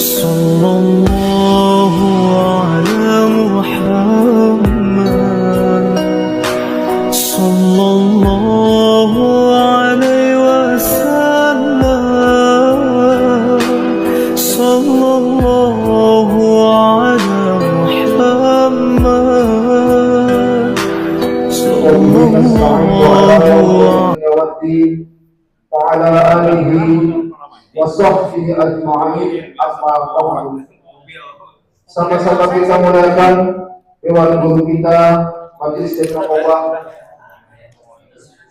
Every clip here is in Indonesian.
صلى الله على محمد صلى الله عليه وسلم صلى الله على محمد صلى الله وعلى آله وصحbihi ajma'in amma ba'du. Sama-sama kita muliakan Dewan Guru kita, Majelis Syekh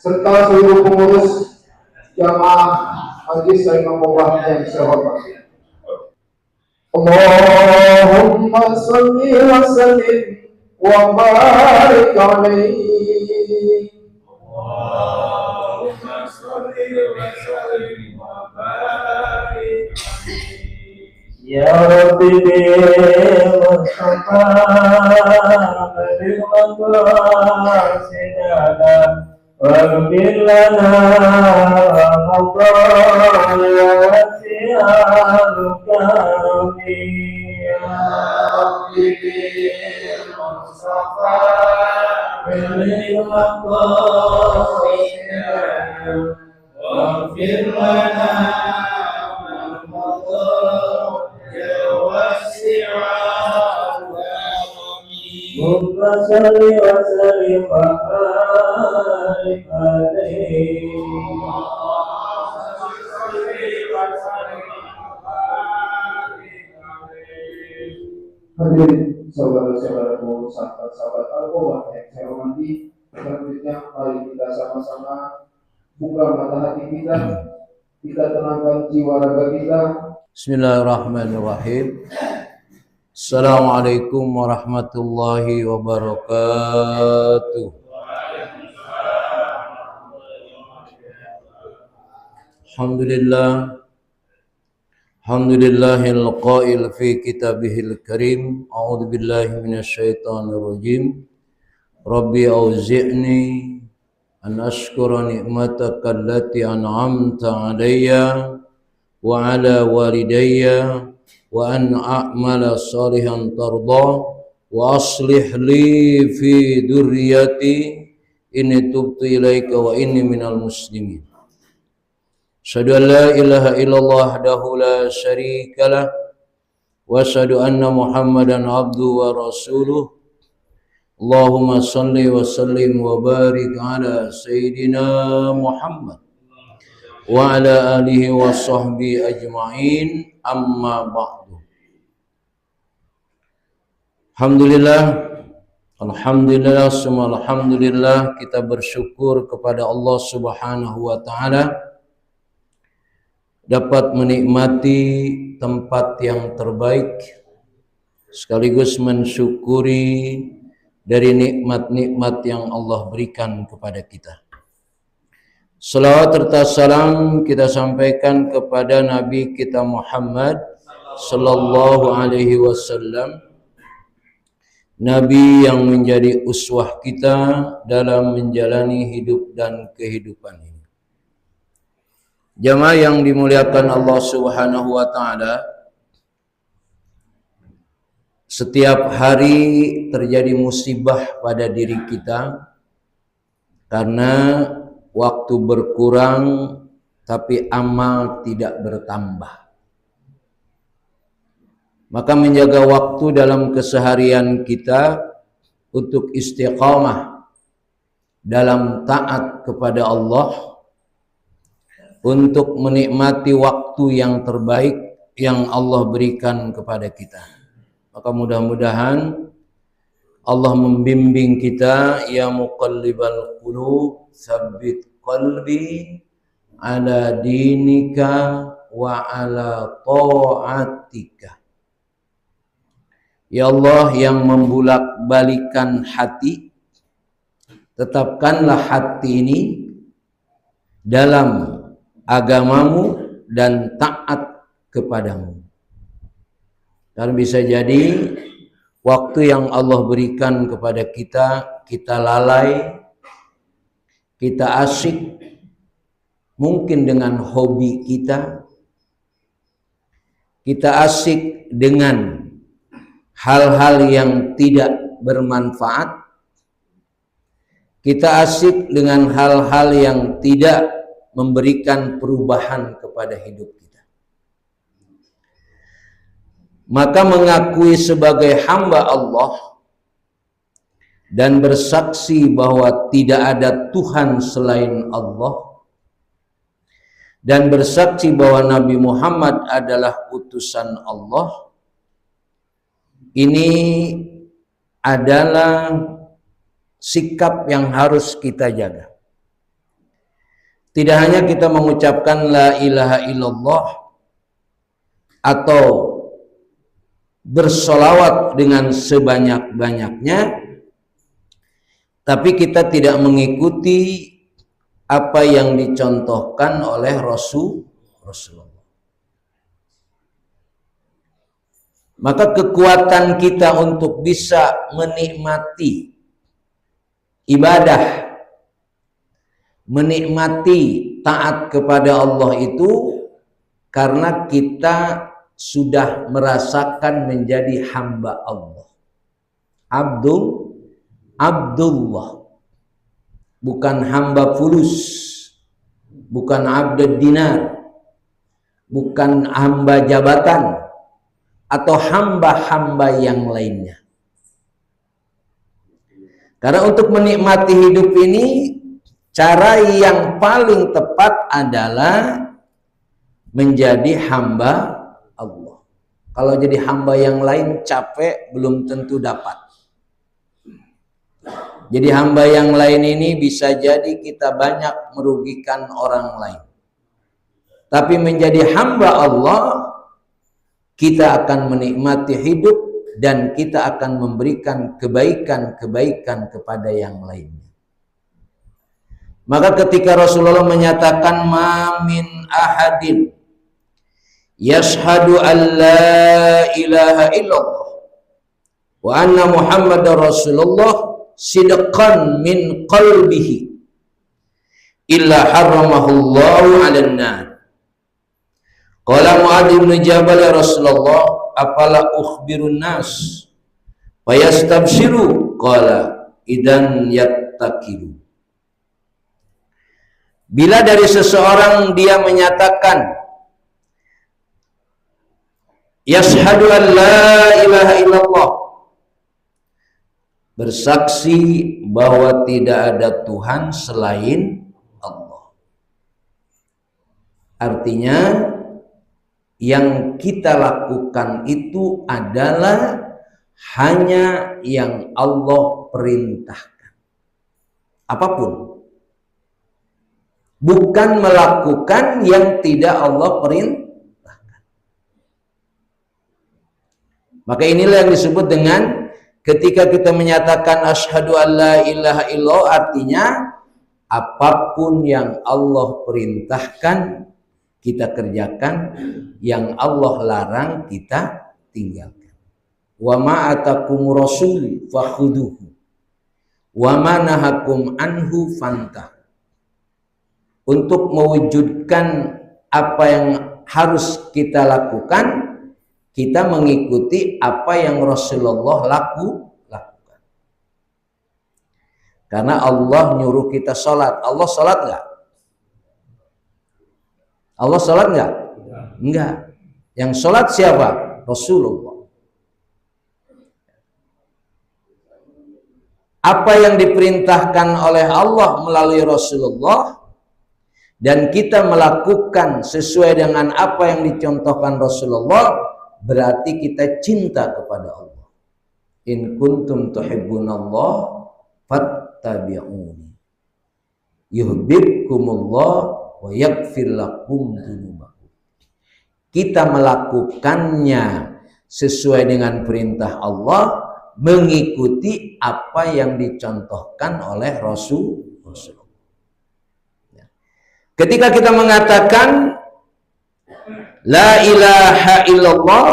serta seluruh pengurus jamaah Majelis Syekh yang saya hormati. Allahumma salli wa sallim wa barik alaihi. Allahumma salli wa sallim wa barik alaihi. Ya Rabbi Mustafa bil maqasidana waghfir lana mawda'ati al-kami. Ya Rabbi Mustafa bil maqasidana waghfir lana salli wa sallim wa barik alaihi. Hadirin saudara-saudaraku, sahabat-sahabat Al-Quran yang saya hormati, selanjutnya mari kita sama-sama buka mata hati kita, kita tenangkan jiwa raga kita. Bismillahirrahmanirrahim. Assalamualaikum warahmatullahi wabarakatuh. Alhamdulillah. Alhamdulillahil qail fi kitabihil karim. A'udzu billahi minasyaitonir rajim. Rabbi auzi'ni an ashkura ni'mataka allati an'amta 'alayya wa 'ala walidayya wa an a'mala salihan tarda wa aslih li fi dzurriyyati inni tubtu ilaika wa inni minal muslimin. Asyhadu an la ilaha illallah wahdahu la syarika lah wa asyhadu anna Muhammadan abduhu wa rasuluh. Allahumma salli wa sallim wa barik ala sayyidina Muhammad wa ala alihi wa sahbihi ajma'in, amma ba'du. Alhamdulillah, semua alhamdulillah, kita bersyukur kepada Allah Subhanahu wa taala dapat menikmati tempat yang terbaik sekaligus mensyukuri dari nikmat-nikmat yang Allah berikan kepada kita. Salawat serta salam kita sampaikan kepada Nabi kita Muhammad sallallahu alaihi wasallam, Nabi yang menjadi uswah kita dalam menjalani hidup dan kehidupan ini. Jamaah yang dimuliakan Allah Subhanahu wa taala, setiap hari terjadi musibah pada diri kita karena waktu berkurang tapi amal tidak bertambah. Maka menjaga waktu dalam keseharian kita untuk istiqamah dalam taat kepada Allah, untuk menikmati waktu yang terbaik yang Allah berikan kepada kita. Maka mudah-mudahan Allah membimbing kita, ya muqallibal qulub tsabbit qalbi ala dinika wa ala ta'atika. Ya Allah yang membulak-balikan hati, tetapkanlah hati ini dalam agamamu dan taat kepadamu. Dan bisa jadi waktu yang Allah berikan kepada kita, kita lalai, kita asyik mungkin dengan hobi kita, kita asik dengan hal-hal yang tidak bermanfaat, kita asik dengan hal-hal yang tidak memberikan perubahan kepada hidup kita. Maka mengakui sebagai hamba Allah dan bersaksi bahwa tidak ada Tuhan selain Allah, dan bersaksi bahwa Nabi Muhammad adalah utusan Allah, ini adalah sikap yang harus kita jaga. Tidak hanya kita mengucapkan la ilaha illallah atau bersolawat dengan sebanyak-banyaknya, tapi kita tidak mengikuti apa yang dicontohkan oleh Rasulullah. Maka kekuatan kita untuk bisa menikmati ibadah, menikmati taat kepada Allah itu karena kita sudah merasakan menjadi hamba Allah. Abdullah, bukan hamba fulus, bukan abdud dinar, bukan hamba jabatan atau hamba-hamba yang lainnya. Karena untuk menikmati hidup ini, cara yang paling tepat adalah menjadi hamba Allah. Kalau jadi hamba yang lain capek, belum tentu dapat. Jadi hamba yang lain ini bisa jadi kita banyak merugikan orang lain. Tapi menjadi hamba Allah, kita akan menikmati hidup dan kita akan memberikan kebaikan-kebaikan kepada yang lainnya. Maka ketika Rasulullah menyatakan ma min ahadin yashhadu an la ilaha illallah wa anna Muhammadar Rasulullah sidqan min qalbihi illa harramahullahu 'alan nar. Qala Mu'adz bin Jabal, ya Rasulullah, afala ukhbirun nas fayastabshiru? Qala idan yattaqilu. Bila dari seseorang dia menyatakan yashhadu an la ilaha illallah, bersaksi bahwa tidak ada Tuhan selain Allah, artinya yang kita lakukan itu adalah hanya yang Allah perintahkan. Apapun. Bukan melakukan yang tidak Allah perintahkan. Maka inilah yang disebut dengan ketika kita menyatakan asyhadu an la ilaha illallah, artinya apapun yang Allah perintahkan kita kerjakan, yang Allah larang kita tinggalkan. Wa ma atakum rasul fakhuduhu wa ma nahakum anhu fantah. Untuk mewujudkan apa yang harus kita lakukan, kita mengikuti apa yang Rasulullah lakukan. Karena Allah nyuruh kita sholat. Allah sholat nggak? Allah sholat nggak? Enggak. Yang sholat siapa? Rasulullah. Apa yang diperintahkan oleh Allah melalui Rasulullah dan kita melakukan sesuai dengan apa yang dicontohkan Rasulullah, berarti kita cinta kepada Allah. In kuntum tuhibbunallah fattabi'uni yuhibbukumullah wa yaghfir lakum dzunubakum. Kita melakukannya sesuai dengan perintah Allah, mengikuti apa yang dicontohkan oleh Rasulullah. Ketika kita mengatakan la ilaha illallah,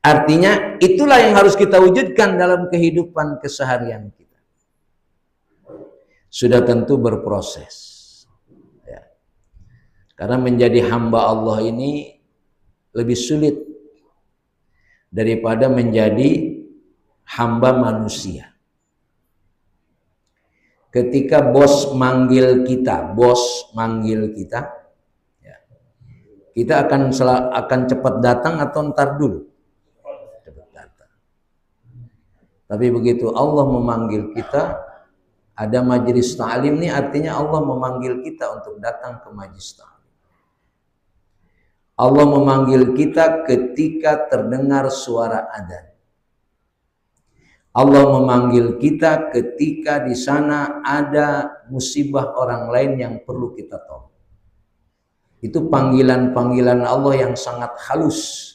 artinya itulah yang harus kita wujudkan dalam kehidupan keseharian kita. Sudah tentu berproses. Karena menjadi hamba Allah ini lebih sulit daripada menjadi hamba manusia. Ketika bos manggil kita, ya, kita akan cepat datang atau ntar dulu? Cepat datang. Tapi begitu Allah memanggil kita, ada majelis ta'lim ini artinya Allah memanggil kita untuk datang ke majelis ta'lim. Allah memanggil kita ketika terdengar suara adzan. Allah memanggil kita ketika di sana ada musibah orang lain yang perlu kita tolong. Itu panggilan-panggilan Allah yang sangat halus.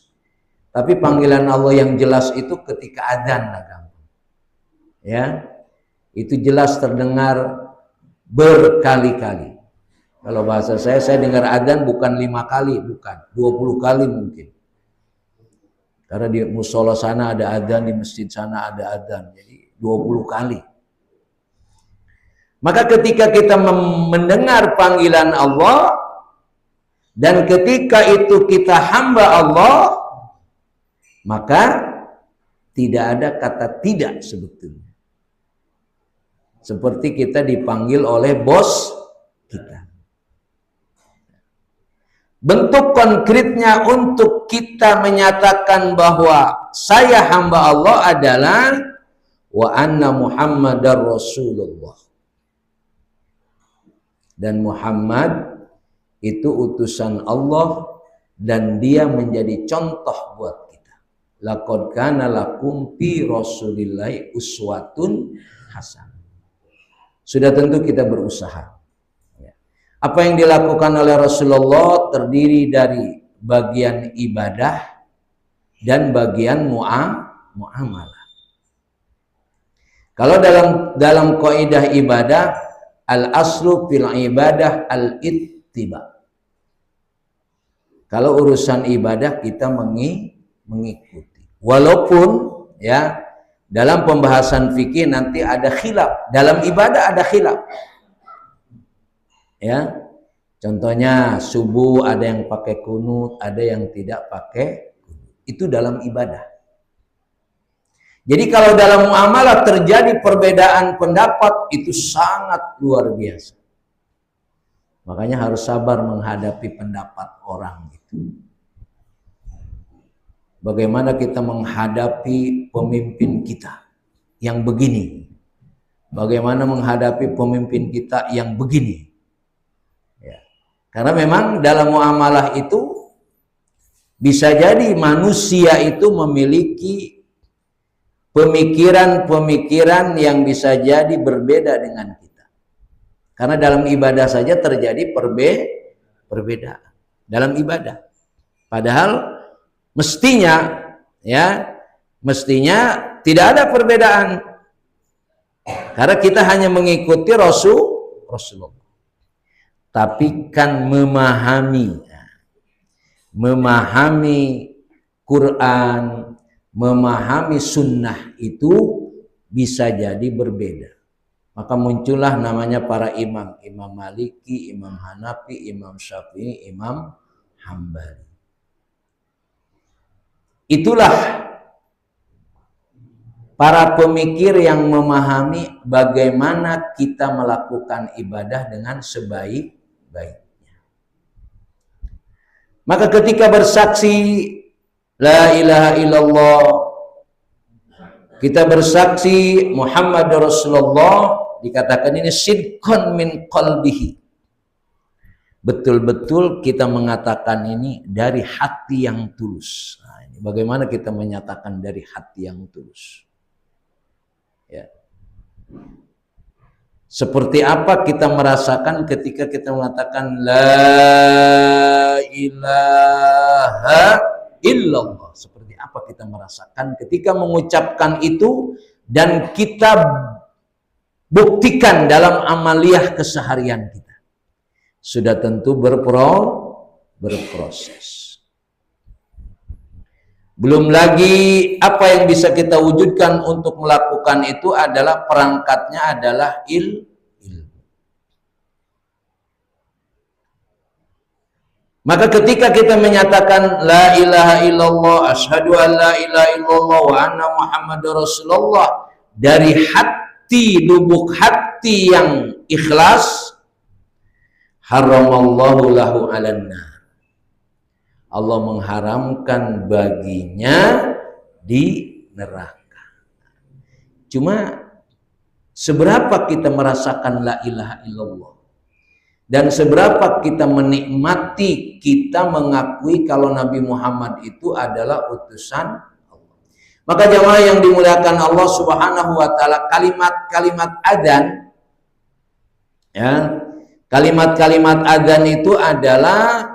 Tapi panggilan Allah yang jelas itu ketika adzan, ya, itu jelas terdengar berkali-kali. Kalau bahasa saya dengar adzan bukan 5 kali, bukan 20 kali mungkin. Karena di musola sana ada adzan, di masjid sana ada adzan, jadi 20 kali. Maka ketika kita mendengar panggilan Allah dan ketika itu kita hamba Allah, maka tidak ada kata tidak sebetulnya. Seperti kita dipanggil oleh bos kita. Bentuk konkretnya untuk kita menyatakan bahwa saya hamba Allah adalah wa anna Muhammadar Rasulullah. Dan Muhammad itu utusan Allah dan dia menjadi contoh buat kita. Laqad kana lakum fi Rasulillahi uswatun hasanah. Sudah tentu kita berusaha. Apa yang dilakukan oleh Rasulullah terdiri dari bagian ibadah dan bagian muamalah. Kalau dalam kaidah ibadah, al aslu fil ibadah al ittiba. Kalau urusan ibadah kita mengikuti. Walaupun ya dalam pembahasan fikih nanti ada khilaf, dalam ibadah ada khilaf. Ya, contohnya subuh ada yang pakai kunut, ada yang tidak pakai kunut. Itu dalam ibadah. Jadi kalau dalam muamalah terjadi perbedaan pendapat itu sangat luar biasa. Makanya harus sabar menghadapi pendapat orang itu. Bagaimana kita menghadapi pemimpin kita yang begini? Bagaimana menghadapi pemimpin kita yang begini? Karena memang dalam muamalah itu bisa jadi manusia itu memiliki pemikiran-pemikiran yang bisa jadi berbeda dengan kita. Karena dalam ibadah saja terjadi perbedaan dalam ibadah. Padahal mestinya tidak ada perbedaan. Karena kita hanya mengikuti Rasulullah. Tapi kan memahami Quran, memahami sunnah itu bisa jadi berbeda. Maka muncullah namanya para imam, Imam Maliki, Imam Hanafi, Imam Syafi'i, Imam Hambali. Itulah para pemikir yang memahami bagaimana kita melakukan ibadah dengan sebaik-baiknya. Maka ketika bersaksi la ilaha illallah, kita bersaksi Muhammad Rasulullah, dikatakan ini sidqan min qalbihi. Betul-betul kita mengatakan ini dari hati yang tulus. Nah, ini bagaimana kita menyatakan dari hati yang tulus? Ya. Seperti apa kita merasakan ketika kita mengatakan la ilaha illallah? Seperti apa kita merasakan ketika mengucapkan itu dan kita buktikan dalam amaliyah keseharian kita? Sudah tentu berproses. Belum lagi apa yang bisa kita wujudkan untuk melakukan itu adalah perangkatnya adalah ilmu. Maka ketika kita menyatakan la ilaha illallah, asyhadu an la ilaha illallah wa anna Muhammadar Rasulullah dari hati, lubuk hati yang ikhlas, haramallahu lahu 'alan nar. Allah mengharamkan baginya di neraka. Cuma seberapa kita merasakan la ilaha illallah dan seberapa kita menikmati, kita mengakui kalau Nabi Muhammad itu adalah utusan Allah. Maka jamaah yang dimuliakan Allah Subhanahu wa taala, kalimat-kalimat adzan, ya, kalimat-kalimat adzan itu adalah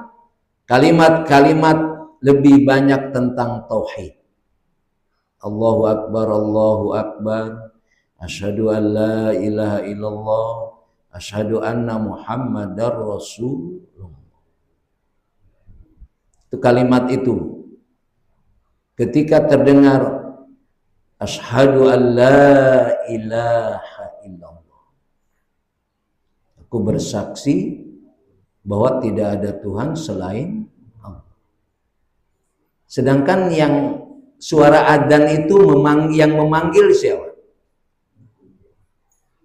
kalimat-kalimat lebih banyak tentang tauhid. Allahu akbar, Allahu akbar, asyhadu an la ilaha illallah, asyhadu anna Muhammadar Rasulullah. Itu kalimat itu. Ketika terdengar asyhadu an la ilaha illallah, aku bersaksi bahwa tidak ada Tuhan selain Allah. Sedangkan yang suara adzan itu yang memanggil siapa?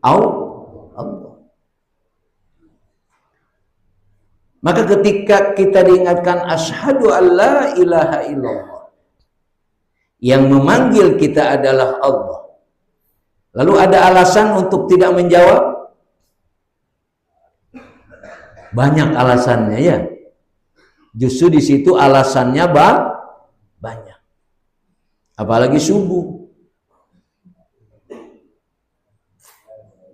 Allah. Maka ketika kita diingatkan asyhadu an la ilaha illallah, yang memanggil kita adalah Allah, lalu ada alasan untuk tidak menjawab? Banyak alasannya, ya. Justru di situ alasannya banyak. Apalagi subuh.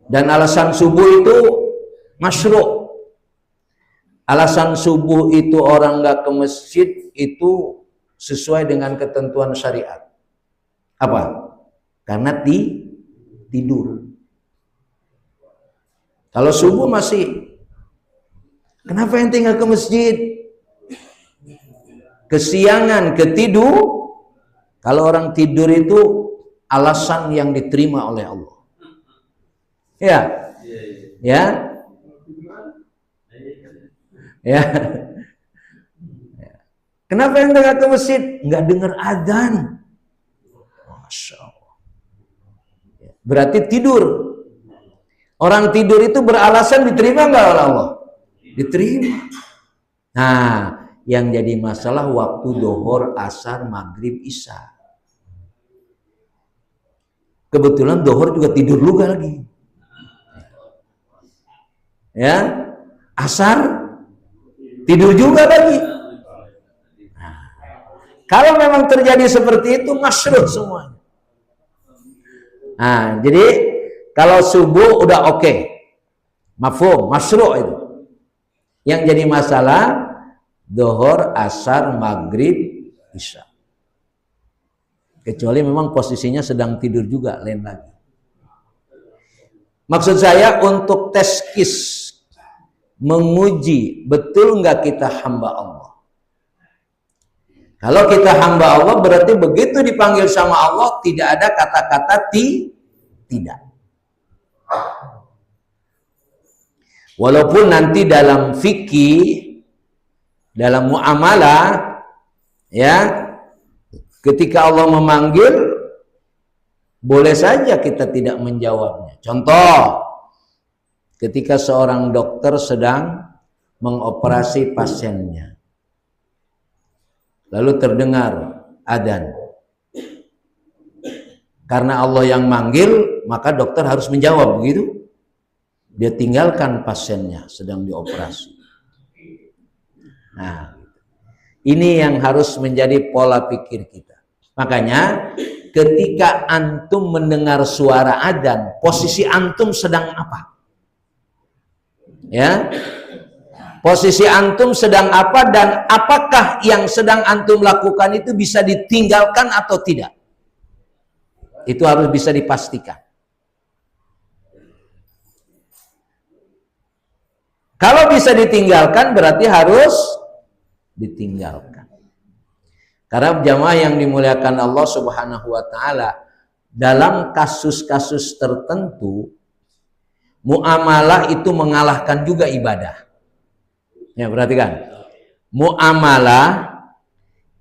Dan alasan subuh itu masyru'. Alasan subuh itu orang nggak ke masjid itu sesuai dengan ketentuan syariat. Apa? Karena tidur. Kalau subuh masih, kenapa ente nggak ke masjid? Kesiangan, ketidur. Kalau orang tidur itu alasan yang diterima oleh Allah. Ya, ya. Ya. Kenapa yang nggak ke masjid? Nggak dengar adzan. Masya Allah. Berarti tidur. Orang tidur itu beralasan diterima nggak oleh Allah? Diterima. Nah, yang jadi masalah waktu dohor, asar, maghrib, isya. Kebetulan dohor juga tidur juga lagi. Ya, asar tidur juga lagi. Nah, kalau memang terjadi seperti itu, masyruh semuanya. Nah, jadi kalau subuh udah oke, mafhum, masyruh itu. Yang jadi masalah dohor, asar, maghrib, isya. Kecuali memang posisinya sedang tidur juga, lain lagi. Maksud saya untuk teskis, menguji betul nggak kita hamba Allah. Kalau kita hamba Allah berarti begitu dipanggil sama Allah tidak ada kata-kata tidak. Walaupun nanti dalam fikih, dalam muamalah, ya, ketika Allah memanggil boleh saja kita tidak menjawabnya. Contoh, ketika seorang dokter sedang mengoperasi pasiennya, lalu terdengar adzan. Karena Allah yang manggil, maka dokter harus menjawab, begitu. Dia tinggalkan pasiennya sedang dioperasi. Nah, ini yang harus menjadi pola pikir kita. Makanya ketika antum mendengar suara adzan, posisi antum sedang apa? Ya, posisi antum sedang apa dan apakah yang sedang antum lakukan itu bisa ditinggalkan atau tidak? Itu harus bisa dipastikan. Kalau bisa ditinggalkan berarti harus ditinggalkan. Karena jamaah yang dimuliakan Allah Subhanahu wa taala, dalam kasus-kasus tertentu muamalah itu mengalahkan juga ibadah. Ya, perhatikan. muamalah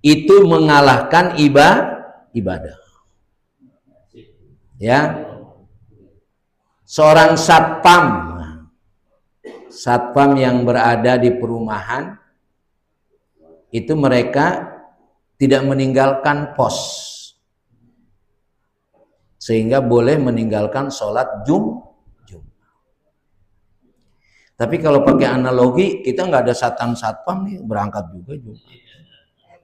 itu mengalahkan ibadah. Ya. Seorang satpam yang berada di perumahan itu mereka tidak meninggalkan pos sehingga boleh meninggalkan sholat Jumat. Tapi kalau pakai analogi, kita nggak ada satpam nih, berangkat juga Jumat.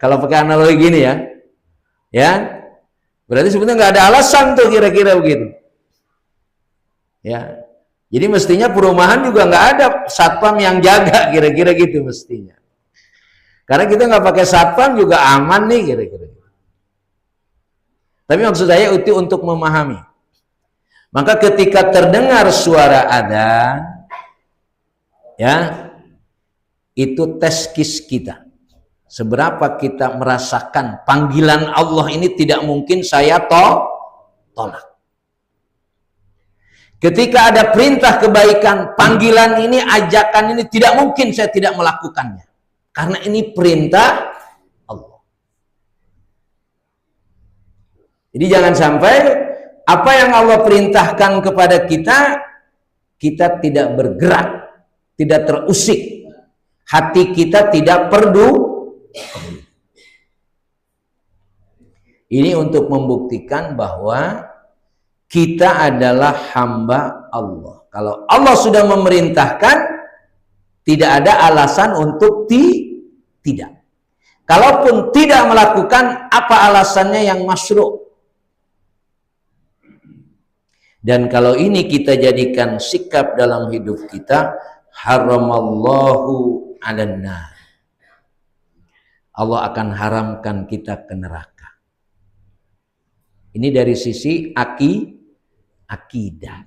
Kalau pakai analogi gini ya, berarti sebenarnya nggak ada alasan tuh kira-kira begitu. Ya, jadi mestinya perumahan juga nggak ada satpam yang jaga, kira-kira gitu mestinya. Karena kita nggak pakai satpam juga aman nih, kira-kira. Tapi maksud saya itu untuk memahami. Maka ketika terdengar suara adzan, ya, itu teskis kita. Seberapa kita merasakan panggilan Allah ini tidak mungkin saya tolak. Ketika ada perintah kebaikan, panggilan ini, ajakan ini tidak mungkin saya tidak melakukannya. Karena ini perintah Allah. Jadi jangan sampai apa yang Allah perintahkan kepada kita, kita tidak bergerak, tidak terusik, hati kita tidak peduli. Ini untuk membuktikan bahwa kita adalah hamba Allah. Kalau Allah sudah memerintahkan, tidak ada alasan untuk tidak. Kalaupun tidak melakukan, apa alasannya yang masyru'? Dan kalau ini kita jadikan sikap dalam hidup kita, haramallahu 'alan nar. Allah akan haramkan kita ke neraka. Ini dari sisi akidah.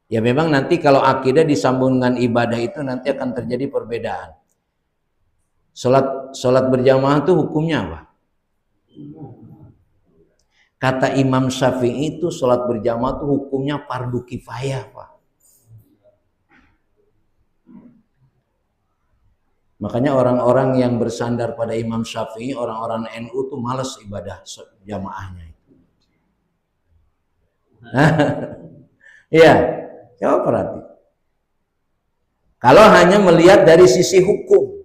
Ya memang nanti kalau akidah disambung dengan ibadah itu nanti akan terjadi perbedaan. Salat berjamaah itu hukumnya apa? Kata Imam Syafi'i itu salat berjamaah itu hukumnya fardu kifayah, Pak. Makanya orang-orang yang bersandar pada Imam Syafi'i, orang-orang NU tuh malas ibadah jamaahnya. Iya, coba perhati. Kalau hanya melihat dari sisi hukum,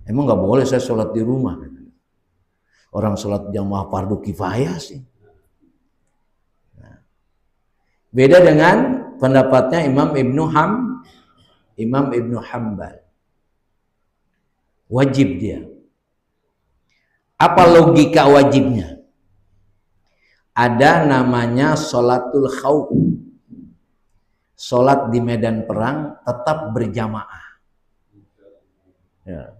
emang nggak boleh saya sholat di rumah. Orang sholat jamaah fardu kifayah sih. Nah, beda dengan pendapatnya Imam Ibnu Hambal. Wajib dia. Apa logika wajibnya? Ada namanya sholatul khawf. Sholat di medan perang tetap berjamaah. Ya.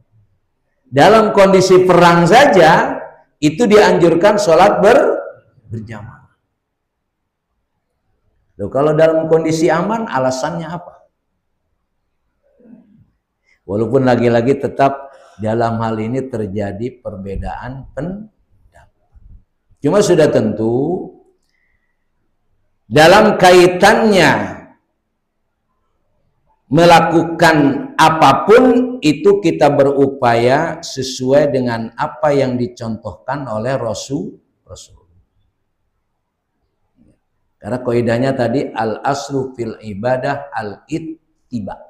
Dalam kondisi perang saja itu dianjurkan sholat berjamaah. Loh, kalau dalam kondisi aman alasannya apa? Walaupun lagi-lagi tetap dalam hal ini terjadi perbedaan pendapat. Cuma sudah tentu dalam kaitannya melakukan apapun itu kita berupaya sesuai dengan apa yang dicontohkan oleh Rasul. Karena kaidahnya tadi al-aslu fil ibadah al-ittiba.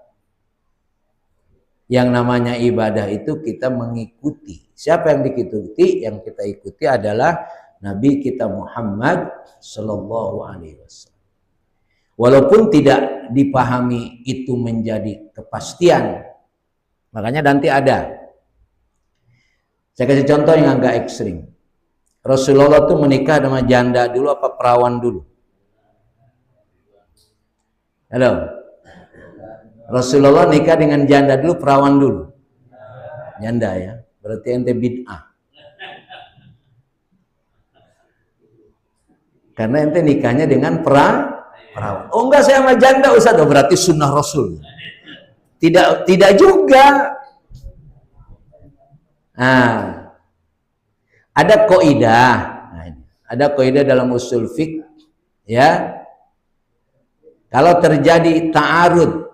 Yang namanya ibadah itu kita mengikuti. Siapa yang diikuti? Yang kita ikuti adalah Nabi kita Muhammad sallallahu alaihi wasallam. Walaupun tidak dipahami itu menjadi kepastian. Makanya nanti ada. Saya kasih contoh yang agak ekstrim. Rasulullah tuh menikah sama janda dulu apa perawan dulu? Halo. Rasulullah nikah dengan janda dulu, perawan dulu. Janda ya. Berarti ente bid'ah. Karena ente nikahnya dengan perawan. Oh enggak, saya sama janda Ustaz. Oh, berarti sunnah Rasul. Tidak juga. Nah, ada kaidah. Ada kaidah dalam usul fiqh ya. Kalau terjadi ta'arud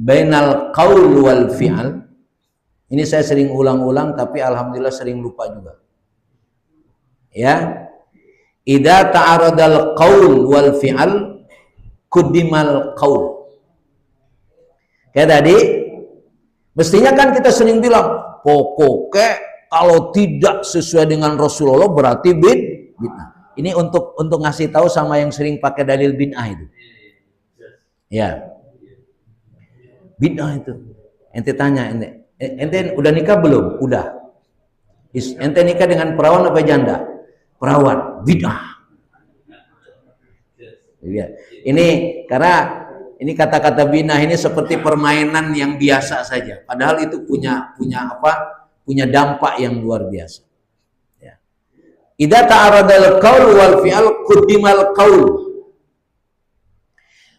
bainal qaul wal fi'al. Ini saya sering ulang-ulang tapi alhamdulillah sering lupa juga. Ya. Idza ta'aradal qaul wal fi'al quddimal qaul. Kayak tadi mestinya kan kita sering bilang pokoknya kalau tidak sesuai dengan Rasulullah berarti bid'ah. Ini untuk ngasih tahu sama yang sering pakai dalil bid'ah itu. Ya. Bid'ah itu. Ente tanya ente udah nikah belum? Udah. Ente nikah dengan perawan apa janda? Perawan. Bid'ah. Ya. Ini karena ini kata-kata bid'ah ini seperti permainan yang biasa saja. Padahal itu punya dampak yang luar biasa. Ya. Idza ta'aradal qaul wal fi'al quddimal qaul.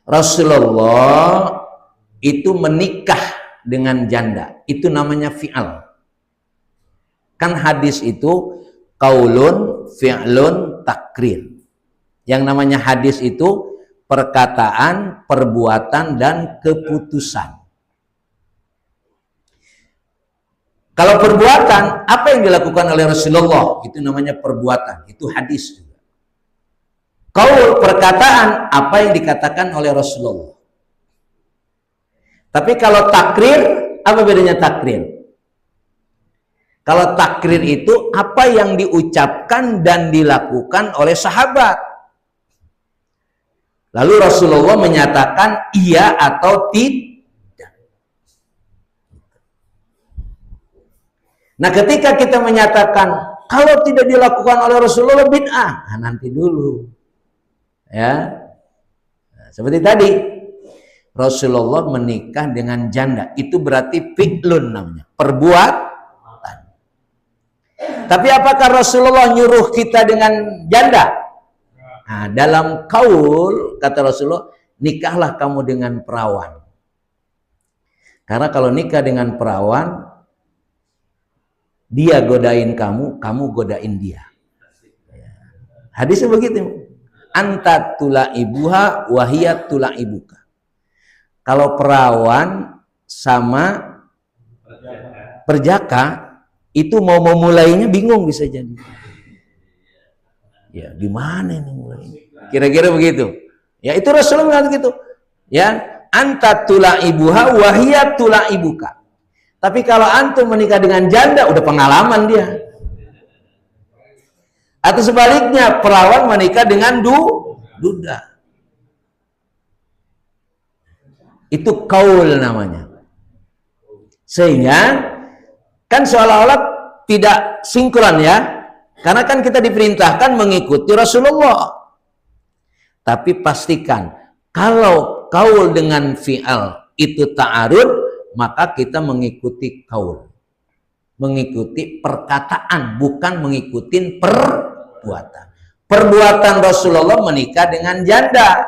Rasulullah itu menikah dengan janda, itu namanya fi'al. Kan hadis itu qaulun, fi'lun, takrir. Yang namanya hadis itu perkataan, perbuatan, dan keputusan. Kalau perbuatan, apa yang dilakukan oleh Rasulullah? Itu namanya perbuatan, itu hadis juga. Qaul, perkataan, apa yang dikatakan oleh Rasulullah. Tapi kalau takrir, apa bedanya takrir? Kalau takrir itu apa yang diucapkan dan dilakukan oleh sahabat. Lalu Rasulullah menyatakan iya atau tidak. Nah, ketika kita menyatakan kalau tidak dilakukan oleh Rasulullah bid'ah, nah, nanti dulu. Ya. Nah, seperti tadi Rasulullah menikah dengan janda, itu berarti fi'lun namanya, perbuatan. Tapi apakah Rasulullah nyuruh kita dengan janda? Nah, dalam kaul kata Rasulullah, nikahlah kamu dengan perawan. Karena kalau nikah dengan perawan, dia godain kamu, kamu godain dia. Hadisnya begitu. Anta tulaibuha wa hiya tulaibuka. Kalau perawan sama perjaka itu mau memulainya bingung bisa jadi. Ya, di mana ini mulainya? Kira-kira begitu. Ya, itu Rasulullah bilang gitu. Ya, anta tulaibuha wa hiya tulaibuka. Tapi kalau antum menikah dengan janda udah pengalaman dia. Atau sebaliknya, perawan menikah dengan duda. Itu kaul namanya. Sehingga kan seolah-olah tidak sinkron ya. Karena kan kita diperintahkan mengikuti Rasulullah. Tapi pastikan kalau kaul dengan fi'al itu ta'arud, maka kita mengikuti kaul. Mengikuti perkataan, bukan mengikuti perbuatan. Perbuatan Rasulullah menikah dengan janda.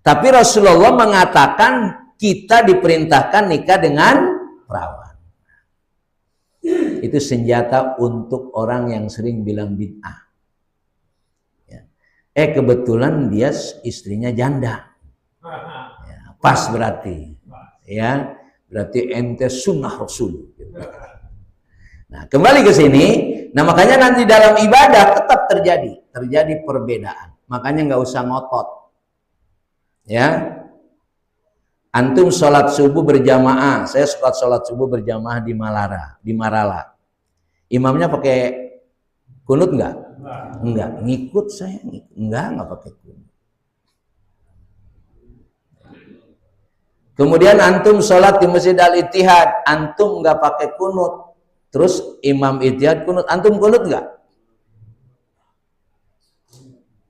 Tapi Rasulullah mengatakan kita diperintahkan nikah dengan perawan. Itu senjata untuk orang yang sering bilang bid'ah. Ya. Kebetulan dia istrinya janda. Ya, pas berarti. Ya, berarti ente sunnah Rasul. Nah, kembali ke sini. Nah, makanya nanti dalam ibadah tetap terjadi perbedaan. Makanya nggak usah ngotot. Ya, antum sholat subuh berjamaah. Saya sholat subuh berjamaah di Marala. Imamnya pakai kunut nggak? Enggak. Ngikut saya, enggak pakai kunut. Kemudian antum sholat di Masjid Al-Ittihad, antum nggak pakai kunut. Terus imam Ittihad kunut, antum kunut nggak?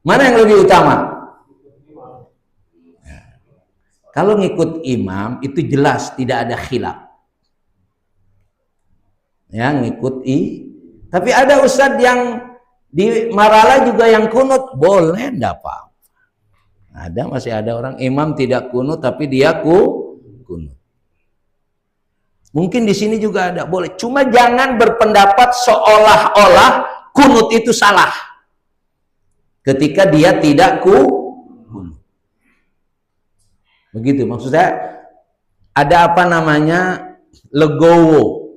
Mana yang lebih utama? Kalau ngikut imam itu jelas tidak ada khilaf. Ya, ngikuti. Tapi ada ustadz yang di Marala juga yang kunut, boleh enggak apa-apa. Masih ada orang imam tidak kunut tapi dia kunut. Mungkin di sini juga ada, boleh. Cuma jangan berpendapat seolah-olah kunut itu salah. Ketika dia tidak kunut. Begitu maksud saya. ada apa namanya legowo.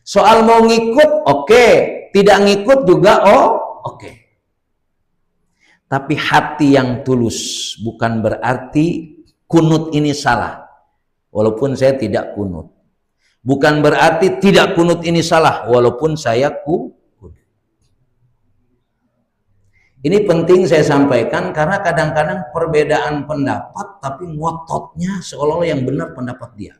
Soal mau ngikut oke, tidak ngikut juga oke. Tapi hati yang tulus, bukan berarti kunut ini salah. Walaupun saya tidak kunut. Bukan berarti tidak kunut ini salah, walaupun saya kunut. Ini penting saya sampaikan karena kadang-kadang perbedaan pendapat tapi ngototnya seolah-olah yang benar pendapat dia.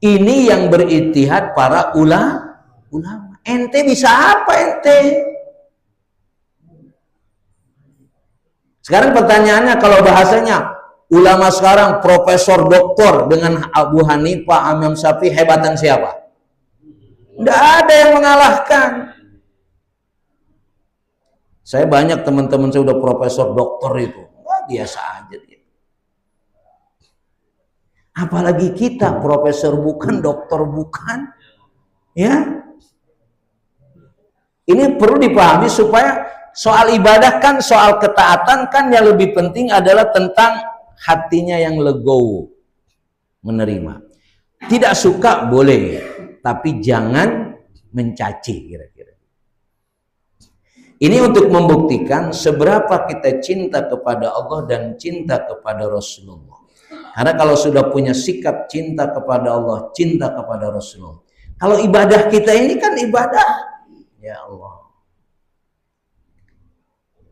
Ini yang berijtihad para ulama. Ente bisa apa ente? Sekarang pertanyaannya kalau bahasanya ulama sekarang profesor doktor dengan Abu Hanifah, Imam Syafi'i hebatan siapa? Tidak ada yang mengalahkan. Saya banyak teman-teman saya udah profesor doktor itu. Wah, biasa aja dia. Apalagi kita profesor bukan, dokter bukan. Ya. Ini perlu dipahami supaya soal ibadah kan, soal ketaatan kan yang lebih penting adalah tentang hatinya yang legowo, menerima. Tidak suka boleh, tapi jangan mencaci kira-kira. Ini untuk membuktikan seberapa kita cinta kepada Allah dan cinta kepada Rasulullah. Karena kalau sudah punya sikap cinta kepada Allah, cinta kepada Rasulullah. Kalau ibadah kita ini kan ibadah, ya Allah.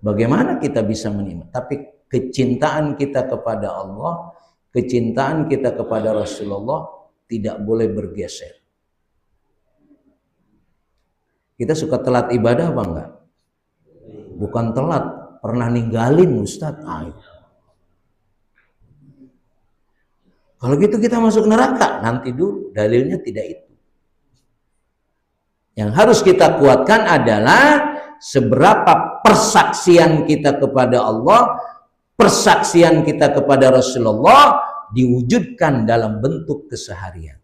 Bagaimana kita bisa menerima? Tapi kecintaan kita kepada Allah, kecintaan kita kepada Rasulullah tidak boleh bergeser. Kita suka telat ibadah apa enggak? Bukan telat, pernah ninggalin Ustadz. Kalau gitu kita masuk neraka. Nanti dulu, dalilnya tidak itu. Yang harus kita kuatkan adalah seberapa persaksian kita kepada Allah, persaksian kita kepada Rasulullah diwujudkan dalam bentuk keseharian.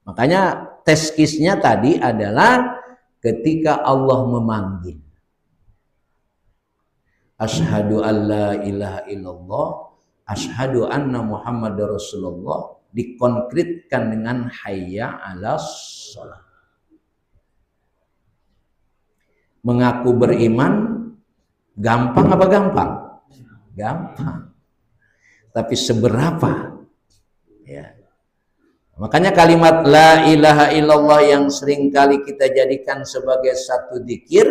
Makanya teskisnya tadi adalah ketika Allah memanggil. Asyhadu an la ilaha illallah, asyhadu anna Muhammadar Rasulullah, dikonkretkan dengan hayya 'alas shalah. Mengaku beriman gampang apa gampang? Gampang. Tapi seberapa? Ya. Makanya kalimat la ilaha illallah yang sering kali kita jadikan sebagai satu dzikir,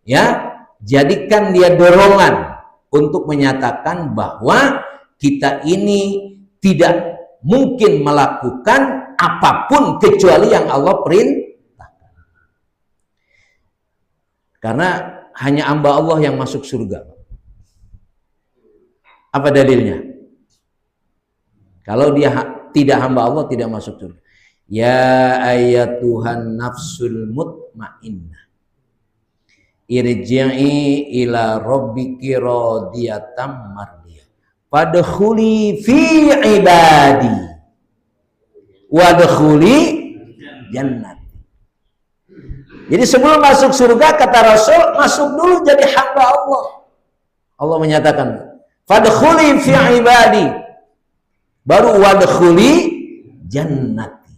ya, jadikan dia dorongan untuk menyatakan bahwa kita ini tidak mungkin melakukan apapun kecuali yang Allah perintahkan. Karena hanya hamba Allah yang masuk surga. Apa dalilnya? Kalau dia tidak hamba Allah tidak masuk surga. Ya ayatuhan nafsul mutmainnah, irji'i ila rabbiki radiyatan mardiyah fadkhuli fi ibadi wadkhuli jannati. Jadi sebelum masuk surga kata Rasul, masuk dulu jadi hamba Allah. Allah menyatakan fadkhuli fi ibadi, baru wadkhuli jannati.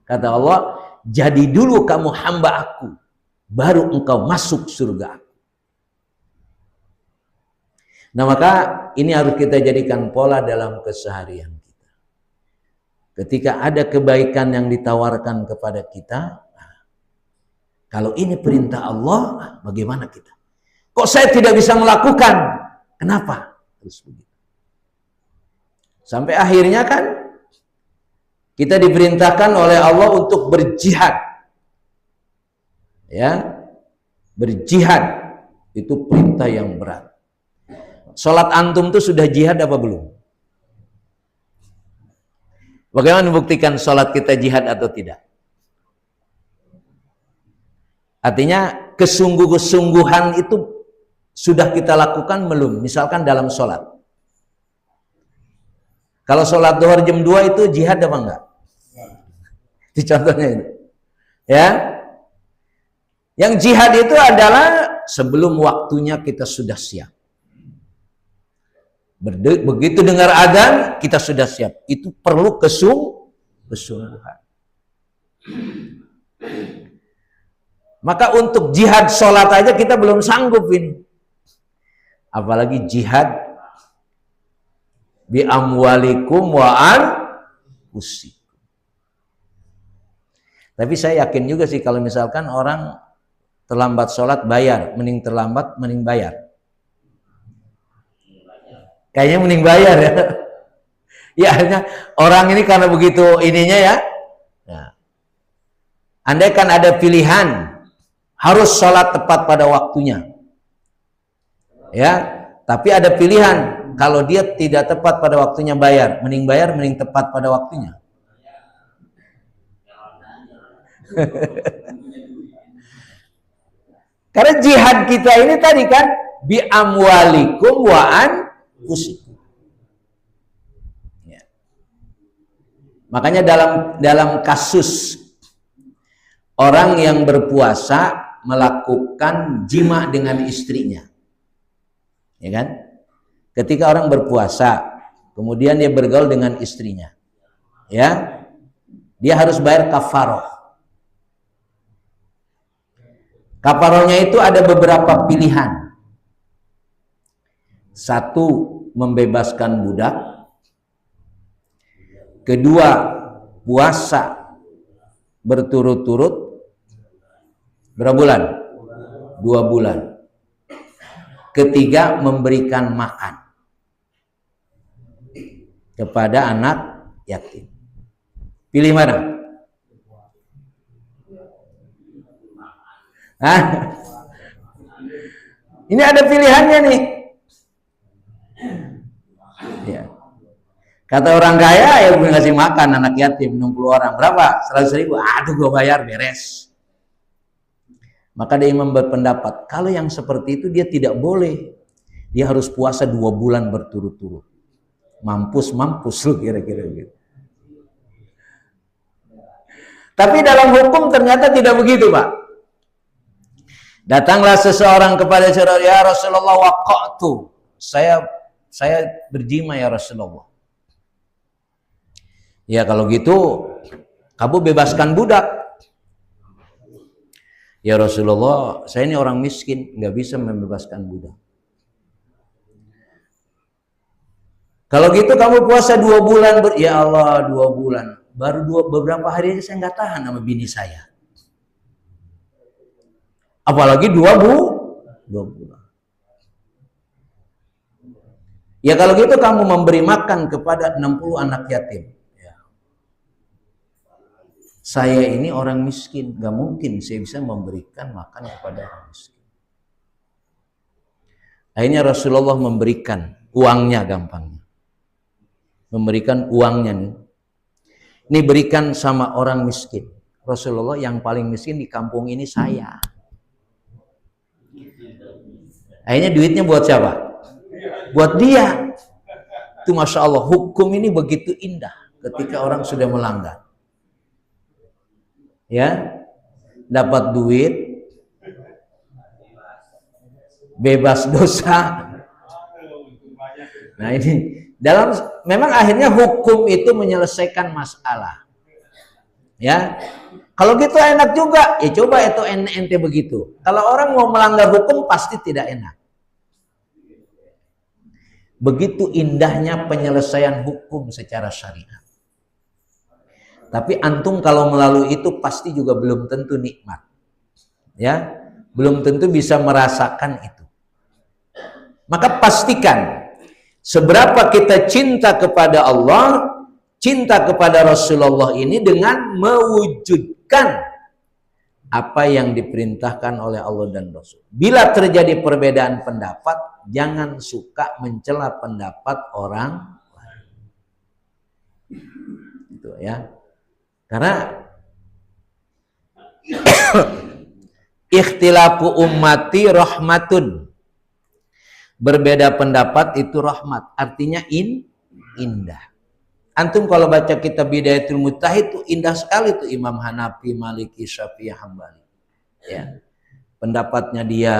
Kata Allah, jadi dulu kamu hamba aku, baru engkau masuk surga. Nah maka ini harus kita jadikan pola dalam keseharian kita. Ketika ada kebaikan yang ditawarkan kepada kita, nah, kalau ini perintah Allah, bagaimana kita? Kok saya tidak bisa melakukan? Kenapa? Harus begitu. Sampai akhirnya kan kita diperintahkan oleh Allah untuk berjihad. Ya, berjihad itu perintah yang berat. Sholat antum tuh sudah jihad apa belum? Bagaimana membuktikan sholat kita jihad atau tidak? Artinya kesungguhan itu sudah kita lakukan belum? Misalkan dalam sholat. Kalau sholat duhur jam 2 itu jihad apa enggak? Itu contohnya itu. Ya. Yang jihad itu adalah sebelum waktunya kita sudah siap. Begitu dengar adzan, kita sudah siap. Itu perlu kesungguhan. Maka untuk jihad sholat aja kita belum sanggup ini. Apalagi jihad bi amwalikum wa anfusikum. Tapi saya yakin juga sih kalau misalkan orang terlambat sholat bayar, mending terlambat mending bayar. Kayaknya mending bayar ya. Ya hanya orang ini karena begitu ininya ya. Nah, andai kan ada pilihan harus sholat tepat pada waktunya. Ya, tapi ada pilihan kalau dia tidak tepat pada waktunya bayar, mending tepat pada waktunya. Karena jihad kita ini tadi kan bi amwalikum wa anfusikum. Ya. Makanya dalam kasus orang yang berpuasa melakukan jima dengan istrinya, ya kan? Ketika orang berpuasa, kemudian dia bergaul dengan istrinya, ya, dia harus bayar kafaroh. Kafarohnya itu ada beberapa pilihan. Satu, membebaskan budak. Kedua, puasa berturut-turut berapa bulan? 2 bulan. Ketiga, memberikan makan kepada anak yatim. Pilih mana? Hah? Ini ada pilihannya nih. Ya. Kata orang kaya, ya gue ngasih makan anak yatim 60 orang. Berapa? 100.000. Aduh, gue bayar, beres. Maka ada imam berpendapat, kalau yang seperti itu dia tidak boleh. Dia harus puasa 2 bulan berturut-turut. Mampus lu kira-kira gitu. Tapi dalam hukum ternyata tidak begitu, Pak. Datanglah seseorang kepada ya Rasulullah, waqa'tu. Saya berjima ya Rasulullah. Ya kalau gitu, kamu bebaskan budak. Ya Rasulullah, saya ini orang miskin, nggak bisa membebaskan budak. Kalau gitu kamu puasa 2 bulan, ya Allah 2 bulan. Baru beberapa hari aja saya nggak tahan sama bini saya. Apalagi 2 bulan. Ya kalau gitu kamu memberi makan kepada 60 anak yatim. Ya. Saya ini orang miskin, gak mungkin saya bisa memberikan makan kepada orang miskin. Akhirnya Rasulullah memberikan uangnya, gampangnya. Memberikan uangnya nih. Ini berikan sama orang miskin. Rasulullah yang paling miskin di kampung ini saya. Akhirnya duitnya buat siapa? Buat dia. Itu Masya Allah, hukum ini begitu indah ketika orang sudah melanggar. Ya, dapat duit, bebas dosa. Nah ini, memang akhirnya hukum itu menyelesaikan masalah. Ya, kalau gitu enak juga, ya coba itu ente begitu. Kalau orang mau melanggar hukum pasti tidak enak. Begitu indahnya penyelesaian hukum secara syariat. Tapi antum kalau melalui itu pasti juga belum tentu nikmat. Ya, belum tentu bisa merasakan itu. Maka pastikan seberapa kita cinta kepada Allah, cinta kepada Rasulullah ini dengan mewujudkan apa yang diperintahkan oleh Allah dan Rasul. Bila terjadi perbedaan pendapat, jangan suka mencela pendapat orang lain. Gitu ya. Karena ikhtilafu ummati rahmatun. Berbeda pendapat itu rahmat, artinya indah. Antum kalau baca kitab Bidayatul Mujtahid itu indah sekali tuh Imam Hanafi, Maliki, Syafi'i, Hambali. Ya. Pendapatnya dia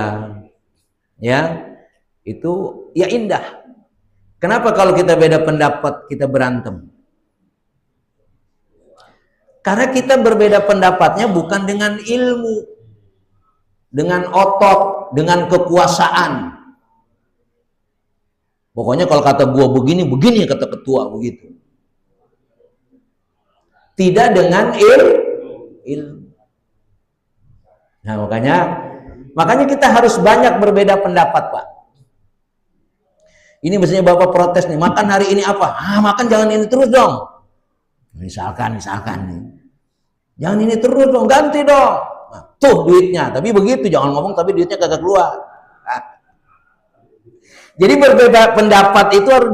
ya itu ya indah. Kenapa kalau kita beda pendapat kita berantem? Karena kita berbeda pendapatnya bukan dengan ilmu, dengan otot, dengan kekuasaan. Pokoknya kalau kata gua begini, begini kata ketua begitu. Tidak dengan ilmu. Nah, makanya kita harus banyak berbeda pendapat, Pak. Ini biasanya Bapak protes nih, makan hari ini apa? Makan jangan ini terus dong. Misalkan nih. Jangan ini terus dong, ganti dong. Nah, tuh duitnya, tapi begitu jangan ngomong tapi duitnya kagak keluar. Nah. Jadi berbeda pendapat itu harus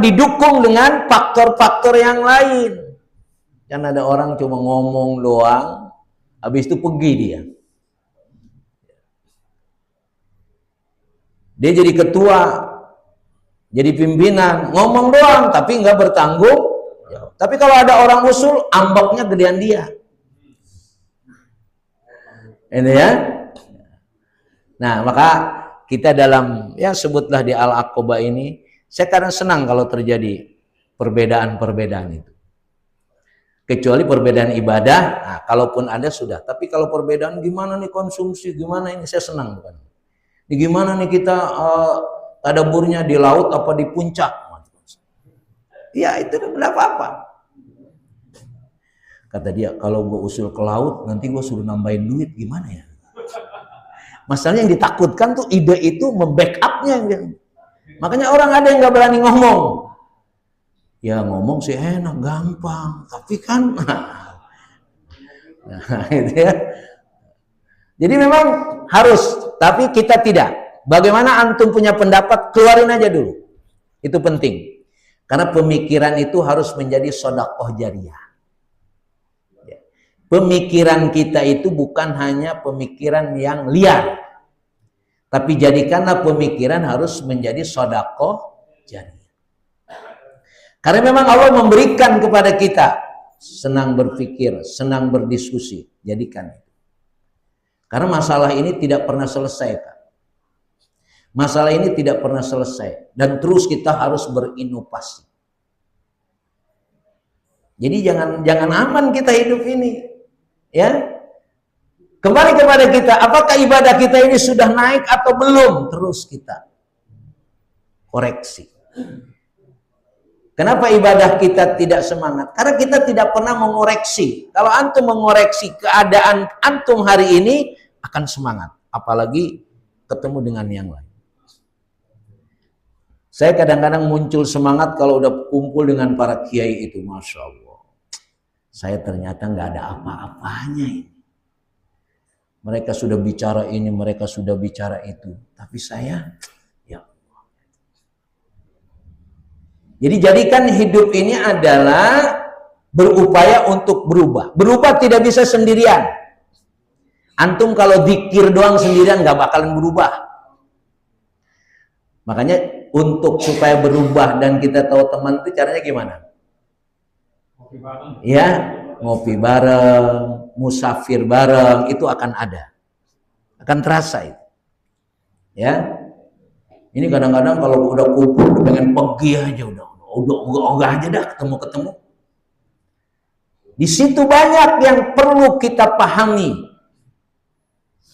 didukung dengan faktor-faktor yang lain. Kan ada orang cuma ngomong doang, habis itu pergi dia. Dia jadi ketua, jadi pimpinan, ngomong doang tapi nggak bertanggung. Tapi kalau ada orang usul, ambaknya gedean dia. Ini ya. Nah, maka kita dalam, ya sebutlah di Al-Aqobah ini, saya kadang senang kalau terjadi perbedaan-perbedaan itu. Kecuali perbedaan ibadah, nah, kalaupun ada sudah. Tapi kalau perbedaan gimana nih konsumsi, gimana ini, saya senang bukan. Ini gimana nih kita tadaburnya di laut apa di puncak? Ya itu tidak apa-apa. Kata dia, kalau gue usul ke laut, nanti gue suruh nambahin duit, gimana ya? Masalahnya yang ditakutkan tuh ide itu membackupnya. Makanya orang ada yang gak berani ngomong. Ya ngomong sih enak, gampang. Tapi kan, nah, gitu ya. Jadi memang harus, tapi kita tidak. Bagaimana antum punya pendapat, keluarin aja dulu. Itu penting. Karena pemikiran itu harus menjadi sedekah jariyah. Pemikiran kita itu bukan hanya pemikiran yang liar. Tapi jadikanlah pemikiran harus menjadi sedekah jariyah. Karena memang Allah memberikan kepada kita senang berpikir, senang berdiskusi. Jadikan itu. Karena masalah ini tidak pernah selesai, Kak. Masalah ini tidak pernah selesai. Dan terus kita harus berinovasi. Jadi jangan aman kita hidup ini. Ya, kembali kepada kita, apakah ibadah kita ini sudah naik atau belum? Terus kita koreksi. Kenapa ibadah kita tidak semangat? Karena kita tidak pernah mengoreksi. Kalau antum mengoreksi keadaan antum hari ini, akan semangat. Apalagi ketemu dengan yang lain. Saya kadang-kadang muncul semangat kalau udah kumpul dengan para kiai itu, Masya Allah. Saya ternyata nggak ada apa-apanya ini. Mereka sudah bicara ini, mereka sudah bicara itu. Tapi saya, ya Allah. Jadi jadikan hidup ini adalah berupaya untuk berubah. Berubah tidak bisa sendirian. Antum kalau zikir doang sendirian nggak bakalan berubah. Makanya untuk supaya berubah dan kita tahu teman itu caranya gimana? Ya, ngopi bareng, musafir bareng, itu akan ada, akan terasa itu. Ya, ini kadang-kadang kalau udah kumpul pengen pergi aja, udah ogah aja dah ketemu. Di situ banyak yang perlu kita pahami.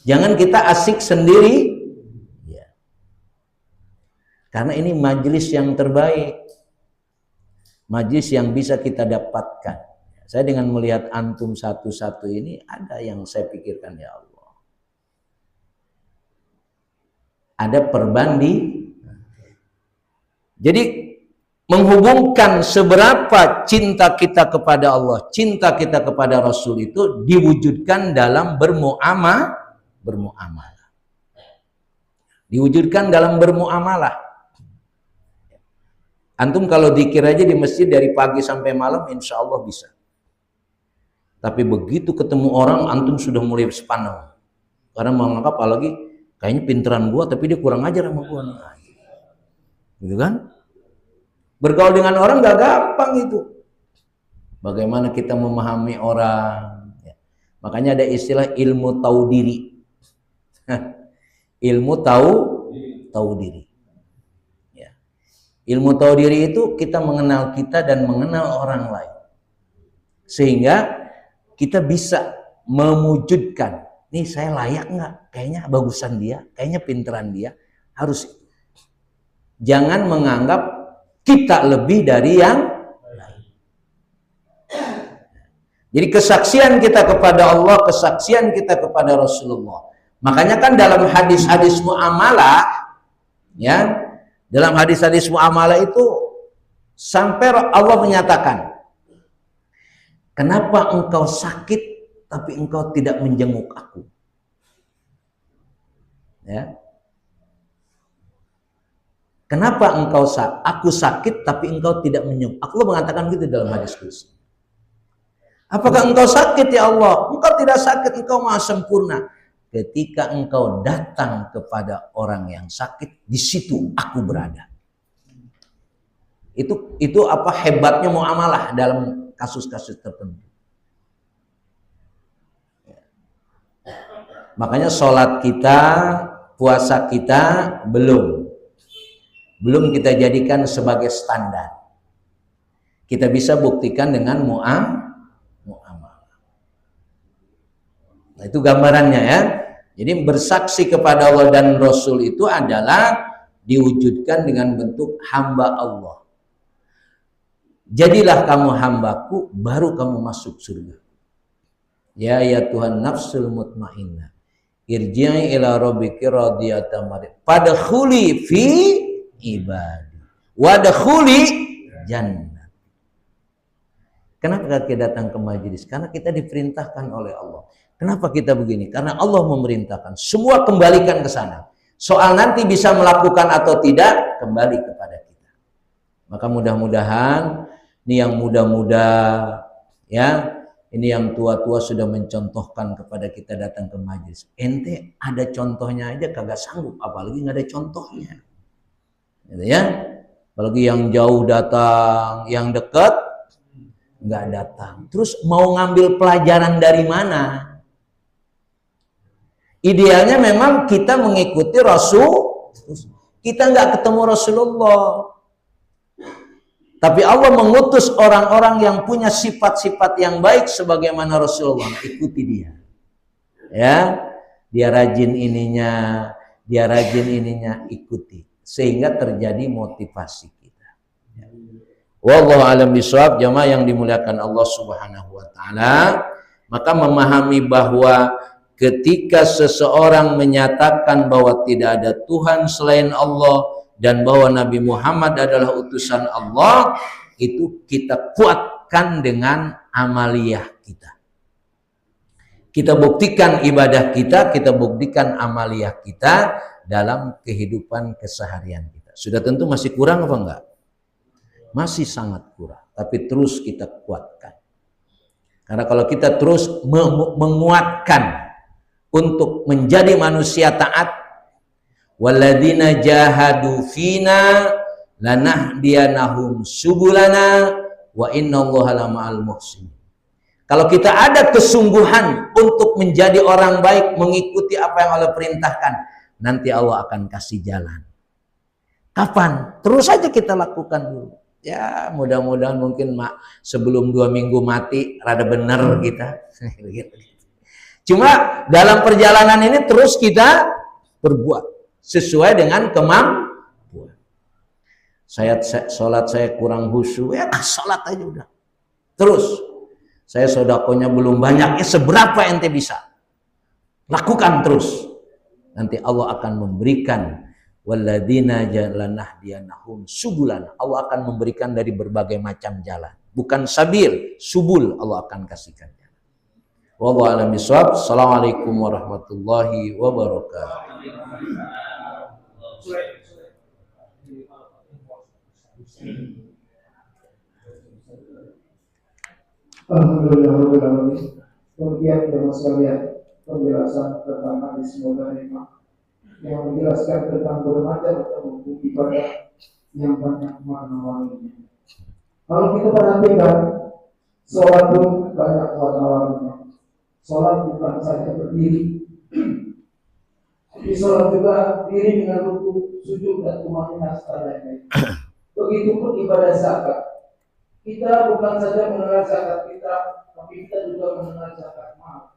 Jangan kita asik sendiri, ya. Karena ini majelis yang terbaik. Majlis yang bisa kita dapatkan. Saya dengan melihat antum satu-satu ini, ada yang saya pikirkan, ya Allah. Ada perbanding. Jadi menghubungkan seberapa cinta kita kepada Allah, cinta kita kepada Rasul itu diwujudkan dalam bermuamalah. Diwujudkan dalam bermuamalah. Antum kalau dikir aja di masjid dari pagi sampai malam, insya Allah bisa. Tapi begitu ketemu orang, antum sudah mulai sepaneng. Karena menganggap apalagi kayaknya pinteran gua, tapi dia kurang ajar sama gua. Gitu kan? Bergaul dengan orang gak gampang itu. Bagaimana kita memahami orang. Makanya ada istilah ilmu tahu diri. Ilmu tahu diri. Ilmu tahu diri itu kita mengenal kita dan mengenal orang lain. Sehingga kita bisa mewujudkan, nih saya layak nggak? Kayaknya bagusan dia, kayaknya pinteran dia. Harus. Jangan menganggap kita lebih dari yang lain. Jadi kesaksian kita kepada Allah, kesaksian kita kepada Rasulullah. Makanya kan dalam hadis-hadis muamalah, ya, dalam hadis-hadis muamalah itu sampai Allah menyatakan, kenapa engkau sakit tapi engkau tidak menjenguk aku? Ya. Kenapa aku sakit tapi engkau tidak menjenguk? Allah mengatakan gitu dalam hadis qudsi. Apakah engkau sakit ya Allah? Engkau tidak sakit, engkau maha sempurna. Ketika engkau datang kepada orang yang sakit, di situ aku berada. Itu apa hebatnya muamalah dalam kasus-kasus tertentu. Makanya sholat kita, puasa kita belum kita jadikan sebagai standar. Kita bisa buktikan dengan muamalah. Nah, itu gambarannya ya. Jadi bersaksi kepada Allah dan Rasul itu adalah diwujudkan dengan bentuk hamba Allah. Jadilah kamu hambaku, baru kamu masuk surga. Ya Tuhan nafsul mutmainnah, irji'i ila rabbiki radiyatan mariyah, fadkhuli fi ibadi wadkhuli jannah. Kenapa kita datang ke majelis? Karena kita diperintahkan oleh Allah. Kenapa kita begini? Karena Allah memerintahkan. Semua kembalikan ke sana. Soal nanti bisa melakukan atau tidak, kembali kepada kita. Maka mudah-mudahan ini yang muda-muda, ya, ini yang tua-tua sudah mencontohkan kepada kita datang ke majelis. Ente ada contohnya aja kagak sanggup, apalagi nggak ada contohnya. Gitu ya. Apalagi yang jauh datang, yang dekat nggak datang. Terus mau ngambil pelajaran dari mana? Idealnya memang kita mengikuti Rasul. Kita nggak ketemu Rasulullah. Tapi Allah mengutus orang-orang yang punya sifat-sifat yang baik sebagaimana Rasulullah. Ikuti dia. Ya, dia rajin ininya, ikuti. Sehingga terjadi motivasi kita. Wallahu a'lam bishawab. Jamaah yang dimuliakan Allah Subhanahu wa taala, maka memahami bahwa ketika seseorang menyatakan bahwa tidak ada Tuhan selain Allah dan bahwa Nabi Muhammad adalah utusan Allah, itu kita kuatkan dengan amaliyah kita. Kita buktikan ibadah kita, kita buktikan amaliyah kita dalam kehidupan keseharian kita. Sudah tentu masih kurang apa enggak? Masih sangat kurang, tapi terus kita kuatkan. Karena kalau kita terus menguatkan untuk menjadi manusia taat, walladzina jahadu fina lanahdiyanahum subulana wa innallaha lama'al muhsinin. Kalau kita ada kesungguhan untuk menjadi orang baik, mengikuti apa yang Allah perintahkan, nanti Allah akan kasih jalan. Kapan? Terus saja kita lakukan dulu. Ya, mudah-mudahan mungkin sebelum 2 minggu mati rada bener kita. Cuma dalam perjalanan ini terus kita berbuat sesuai dengan kemampuan. Sholat saya kurang khusyuk, ya sholat aja udah. Terus saya sodakonya belum banyak, ya seberapa ente bisa, lakukan terus. Nanti Allah akan memberikan walladzina lanahdiyanahum subulana. Allah akan memberikan dari berbagai macam jalan, bukan sabil, subul Allah akan kasihkan. Wallahu a'lam bishawab. Assalamualaikum warahmatullahi wabarakatuh. Alhamdulillah. Kemudian teman sekalian, penjelasan tentang hadis mulia yang menjelaskan tentang bermacam bentuk ibadah yang banyak warna-warninya. Kalau kita perhatikan, sholat pun banyak warna-warninya. Sholat bukan saja berdiri, tapi sholat juga diri dengan ruku, sujud dan tumaninah serta lain-lain. Begitupun ibadah zakat. Kita bukan saja mengenal zakat fitrah, tapi kita juga mengenal zakat mal,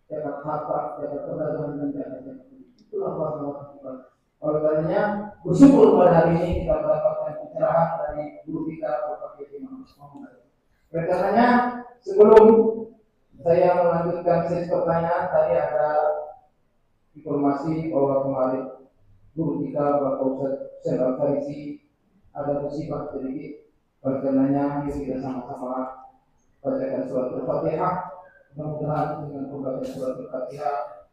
zakat harta, zakat perdagangan dan zakat. Itulah bahasa kita. Oleh karenanya, bersyukur pada hari ini kita mendapatkan pencerahan dari guru kita Bapak Kiai Muhammad. Oleh karenanya, sebelum saya melanjutkan sesi pertanyaan, tadi ada informasi bahwa kemarin guru kita Bapak Ustadz Syekh Farisi ada musibah sedikit. Oleh karenanya, yuk kita sama-sama bacakan surat Al-Fatihah. Mudah-mudahan dengan pembacaan surat Al-Fatihah,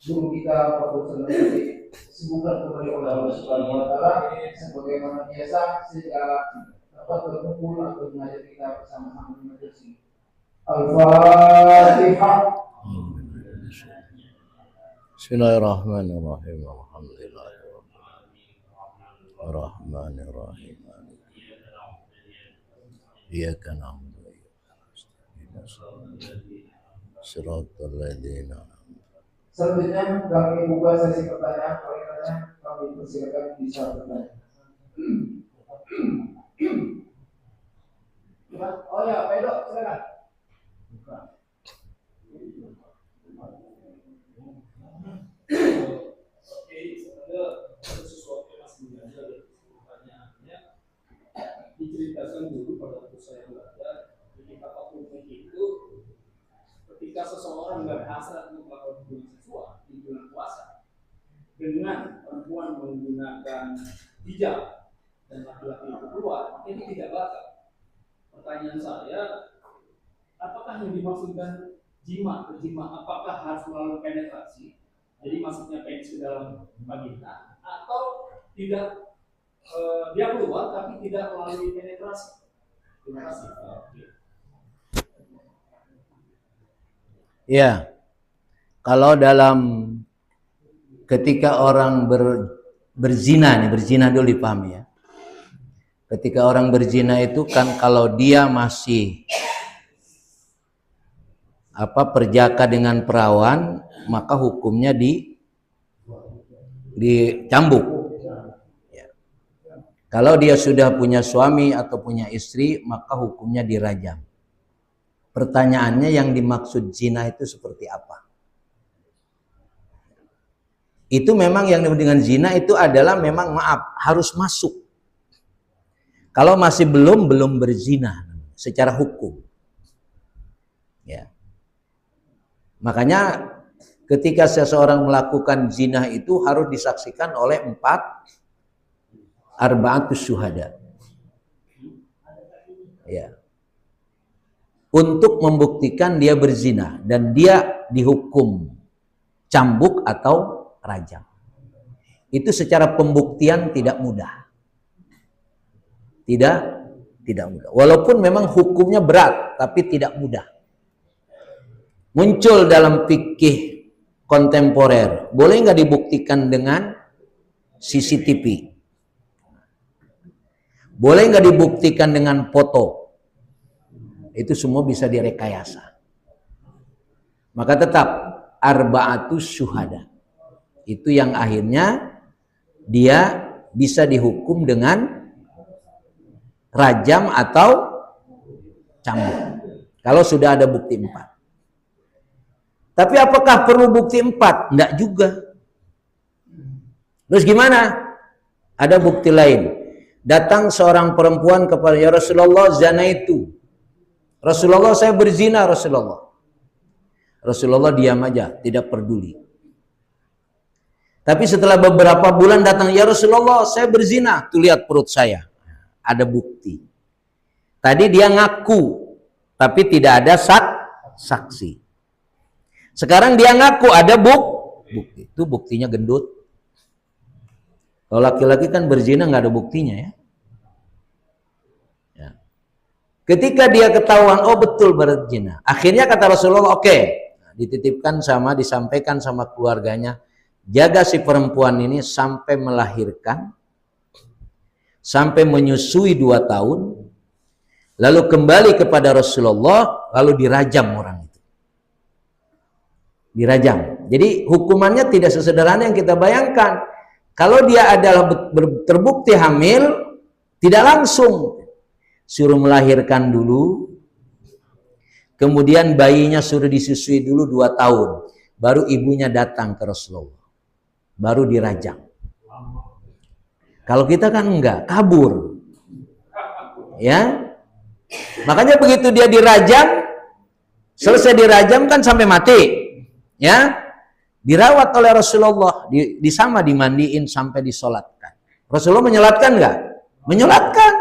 guru kita Bapak Ustadz Farisi disebutkan kembali oleh Allah Subhanahu Wa Taala sebagaimana biasa sehingga dapat berkumpul atau mengajar kita bersama-sama di majelis ini. Al-Fatihah. Bismillahirrahmanirrahim. Alhamdulillahirrahmanirrahim. Iyyaka na'budu wa iyyaka nasta'in. Shiratal ladzina Selanjutnya kami buka sesi pertanyaan. Oleh karenanya kami persilakan bisa bertanya. Oh ya, Pak Edo, silakan. Oke, ada sesuatu yang masih menjadi pertanyaannya diceritakan dulu pada waktu saya belajar di kitab Al-Qur'an itu ketika seseorang berhasrat untuk melakukan hubungan seksual di bulan puasa dengan perempuan menggunakan hijab dan laki-laki itu keluar, ini tidak batal. Pertanyaan saya, apakah yang dimaksudkan jima? Apakah harus melalui penetrasi? Jadi maksudnya penis ke dalam vagina atau tidak dia keluar tapi tidak melalui penetrasi. Terima kasih. Ya, kalau dalam ketika orang berzina nih, berzina dulu dipahami ya. Ketika orang berzina itu kan kalau dia masih perjaka dengan perawan, maka hukumnya dicambuk. Ya. Kalau dia sudah punya suami atau punya istri, maka hukumnya dirajam. Pertanyaannya yang dimaksud zina itu seperti apa? Itu memang yang dengan zina itu adalah memang harus masuk. Kalau masih belum berzina secara hukum. Ya. Makanya ketika seseorang melakukan zina itu harus disaksikan oleh 4 arba'atus syuhada. Ya. Untuk membuktikan dia berzina dan dia dihukum cambuk atau rajam. Itu secara pembuktian tidak mudah. Tidak mudah. Walaupun memang hukumnya berat, tapi tidak mudah. Muncul dalam fikih kontemporer. Boleh nggak dibuktikan dengan CCTV? Boleh nggak dibuktikan dengan foto? Itu semua bisa direkayasa. Maka tetap arba'atus syuhada. Itu yang akhirnya dia bisa dihukum dengan rajam atau cambuk. Kalau sudah ada bukti 4. Tapi apakah perlu bukti 4? Enggak juga. Terus gimana? Ada bukti lain. Datang seorang perempuan kepada ya Rasulullah, zina itu. Rasulullah, saya berzina Rasulullah. Rasulullah diam aja, tidak peduli. Tapi setelah beberapa bulan datang, ya Rasulullah, saya berzina. Tuh lihat perut saya. Ada bukti. Tadi dia ngaku, tapi tidak ada saksi. Sekarang dia ngaku ada bukti. Itu buktinya gendut. Kalau laki-laki kan berzina nggak ada buktinya ya. Ya. Ketika dia ketahuan, oh betul berzina. Akhirnya kata Rasulullah, oke. Dititipkan disampaikan sama keluarganya. Jaga si perempuan ini sampai melahirkan. Sampai menyusui 2 tahun, lalu kembali kepada Rasulullah, lalu dirajam orang itu. Dirajam. Jadi hukumannya tidak sesederhana yang kita bayangkan. Kalau dia adalah terbukti hamil, Tidak langsung, suruh melahirkan dulu, kemudian bayinya suruh disusui dulu 2 tahun, baru ibunya datang ke Rasulullah, baru dirajam. Kalau kita kan enggak, kabur. Ya. Makanya begitu dia dirajam, selesai dirajam kan sampai mati. Ya. Dirawat oleh Rasulullah, disama dimandiin sampai disolatkan. Rasulullah menyolatkan enggak? Menyolatkan.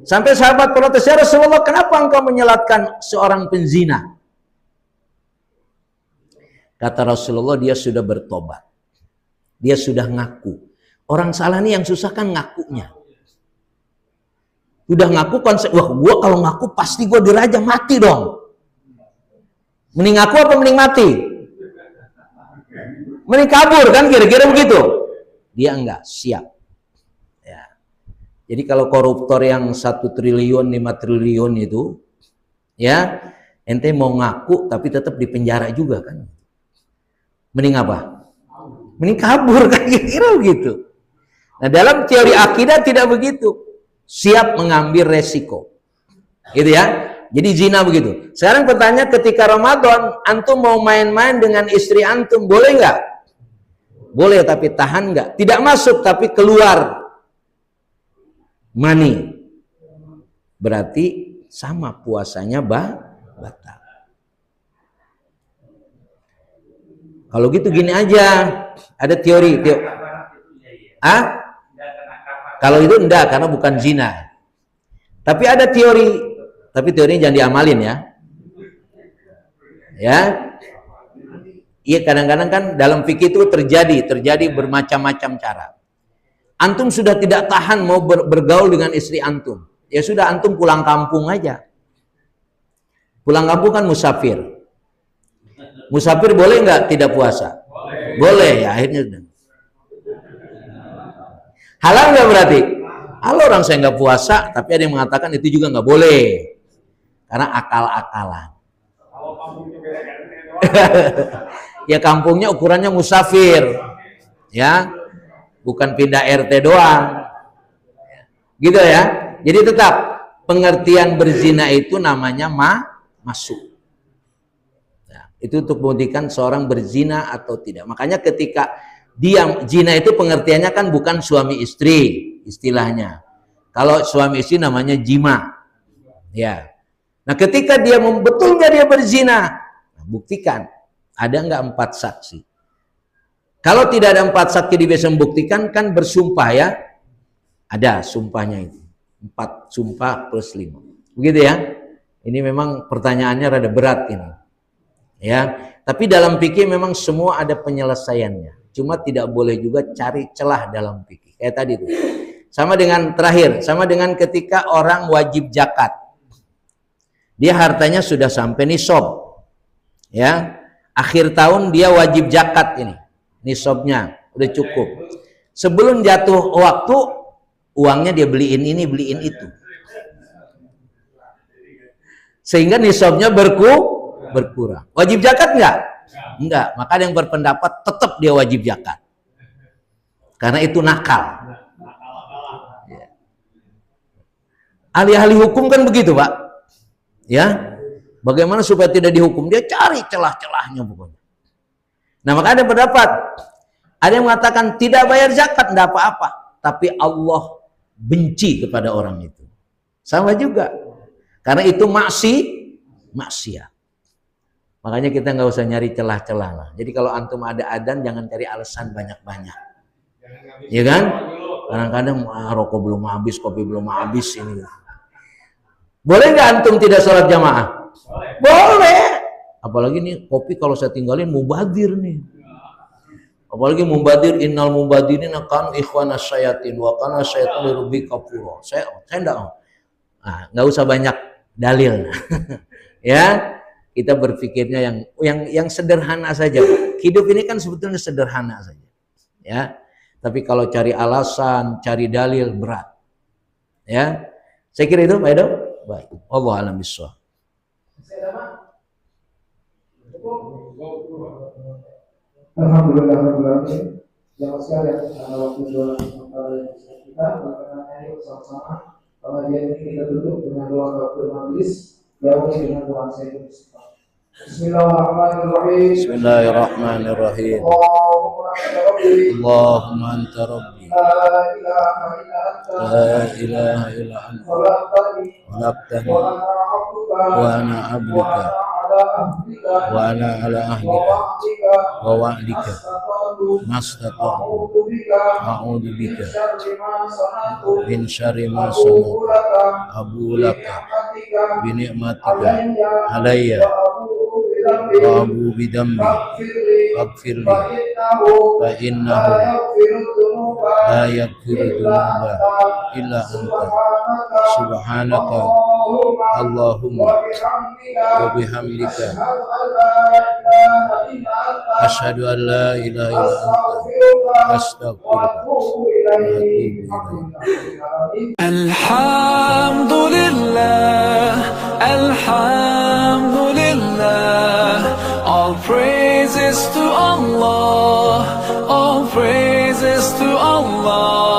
Sampai sahabat protes, ya Rasulullah, kenapa engkau menyolatkan seorang penzina? Kata Rasulullah, dia sudah bertobat. Dia sudah ngaku. Orang salah nih yang susah kan ngakunya. Udah ngaku konsep, wah gua kalau ngaku pasti gua dirajam, mati dong. Mending ngaku apa mending mati? Mending kabur kan, kira-kira begitu. Dia enggak siap. Ya. Jadi kalau koruptor yang 1 triliun, 5 triliun itu, ya ente mau ngaku tapi tetap di penjara juga kan. Mending apa? Mending kabur kan, kira-kira begitu. Nah dalam teori akidah tidak begitu. Siap mengambil resiko. Gitu ya. Jadi zina begitu. Sekarang pertanyaan, ketika Ramadan antum mau main-main dengan istri antum, boleh nggak? Boleh, tapi tahan nggak? Tidak masuk tapi keluar mani. Berarti sama puasanya batal. Kalau gitu gini aja, ada teori. Kalau itu enggak, karena bukan zina. Tapi ada teori, tapi teorinya jangan diamalin ya. Ya. Iya, kadang-kadang kan dalam fikih itu terjadi bermacam-macam cara. Antum sudah tidak tahan mau bergaul dengan istri antum. Ya sudah, antum pulang kampung aja. Pulang kampung kan musafir. Musafir boleh nggak tidak puasa? Boleh ya, akhirnya sudah. Halal nggak berarti? Halal, orang saya nggak puasa, tapi ada yang mengatakan itu juga nggak boleh. Karena akal-akalan. Ya kampungnya ukurannya musafir. Ya, bukan pindah RT doang. Gitu ya. Jadi tetap pengertian berzina itu namanya masuk. Ya, itu untuk membuktikan seorang berzina atau tidak. Makanya ketika dia zina itu pengertiannya kan bukan suami istri istilahnya. Kalau suami istri namanya jima. Ya. Nah, ketika dia betul nggak dia berzina, nah, buktikan. Ada nggak 4 saksi? Kalau tidak ada 4 saksi dia bisa membuktikan, kan bersumpah ya. Ada sumpahnya itu. 4 sumpah plus 5. Begitu ya. Ini memang pertanyaannya rada berat ini. Ya. Tapi dalam fikih memang semua ada penyelesaiannya. Cuma tidak boleh juga cari celah dalam fikih. Kayak tadi tuh. Sama dengan terakhir, sama dengan ketika orang wajib zakat. Dia hartanya sudah sampai nisab. Ya. Akhir tahun dia wajib zakat ini. Nisabnya udah cukup. Sebelum jatuh waktu, uangnya dia beliin ini, beliin itu. Sehingga nisabnya berkurang. Wajib zakat enggak? Enggak. Maka ada yang berpendapat tetap dia wajib zakat. Karena itu nakal. Ahli-ahli hukum kan begitu, Pak. Ya. Bagaimana supaya tidak dihukum? Dia cari celah-celahnya pokoknya. Nah, maka ada pendapat. Ada yang mengatakan tidak bayar zakat, tidak apa-apa. Tapi Allah benci kepada orang itu. Sama juga. Karena itu maksiat. Makanya kita nggak usah nyari celah-celah lah. Jadi kalau antum ada adzan, jangan cari alasan banyak-banyak. Iya kan? Kadang-kadang rokok belum habis, kopi belum habis ini. Boleh nggak antum tidak sholat jamaah? Boleh. Apalagi nih kopi kalau saya tinggalin mubadir nih. Apalagi mubadir, innal mubadirina kanu ikhwanas syayatin wa kana syaitanu rabbika kafura. Saya enggak. Nah, enggak usah banyak dalil. Ya. Kita berpikirnya yang sederhana saja. Hidup ini kan sebetulnya sederhana saja. Ya. Tapi kalau cari alasan, cari dalil berat. Ya. Saya kira itu, Pak Edo. Baik. Wallahu a'lam bishawab. Alhamdulillah, jangan sekalian karena waktu 2 kita. Oleh karena itu sama-sama pengajian ini kita tutup dengan doa kafir majlis, diawali dengan doa saya. Bismillahirrahmanirrahim. Bismillahirrahmanirrahim. Allahumma anta rabbi. Allahumma anta rabbi. La ilaha illa anta. La ilaha illa anta. Khalaqtani Wa ana abduka. Wa ana ala ahdika. Wa wa'dika. Mastata'tu. A'udzu bika. Min syarri ma sana'tu. Abu laka. Bi ni'matika alayya. Wa abu bidambi. Aghfirli. Fa innahu la yaghfiru dhunuba illa anta. Subhanaka Allahumma wa bihamdika asyhadu an la ilaha illa anta astaghfiruka wa atubu ilaik. Alhamdulillah, Alhamdulillah, all praises to Allah, all praises to Allah.